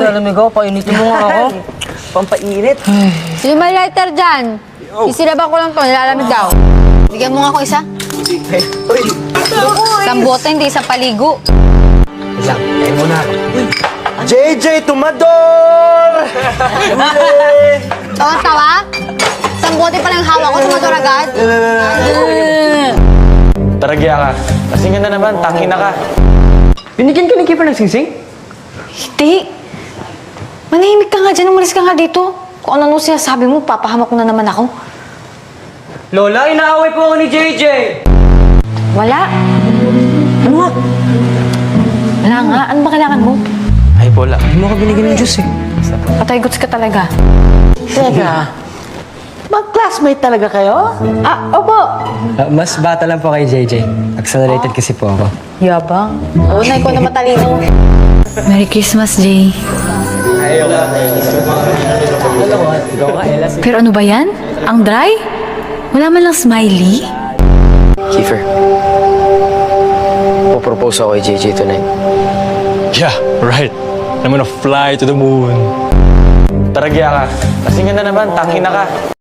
Nilalamig ako, painitin mo nga ako. Pampainit. Sino may lighter dyan? Sisiraban ko lang to, nilalamig daw. Bigyan mo nga ako isa. Isang bote, hindi isang paligo. Lang, kain mo na. JJ Tumador! Tawa-tawa? Isang bote pa lang hawak ko, tumador agad. Taragya ka. Kasing na naman, tangin na ka. Binigyan ka ni Keeper ng singsing? Hindi. Manahimik ka nga dyan, umalis ka nga dito. Kung ano sinasabi mo, papahamak ko na naman ako. Lola, inaaway po ako ni JJ! Wala. Ano nga? Wala nga. Ano ba kailangan mo? Ay, bola. Hindi mo ka binigyan ng juice eh. Patay goods ka talaga. Teka, mag-classmate talaga kayo? Ah, opo. Mas bata lang po kay JJ. Accelerated kasi po ako. Yabang. Oo na, ikaw na matalino. Merry Christmas, Jay. Pero ano ba yan? Ang dry? Wala man lang smiley? Kiefer, propose ako kay JJ tonight. Yeah, right. I'm gonna fly to the moon. Taragya ka. Kasing na naman, tangin na ka.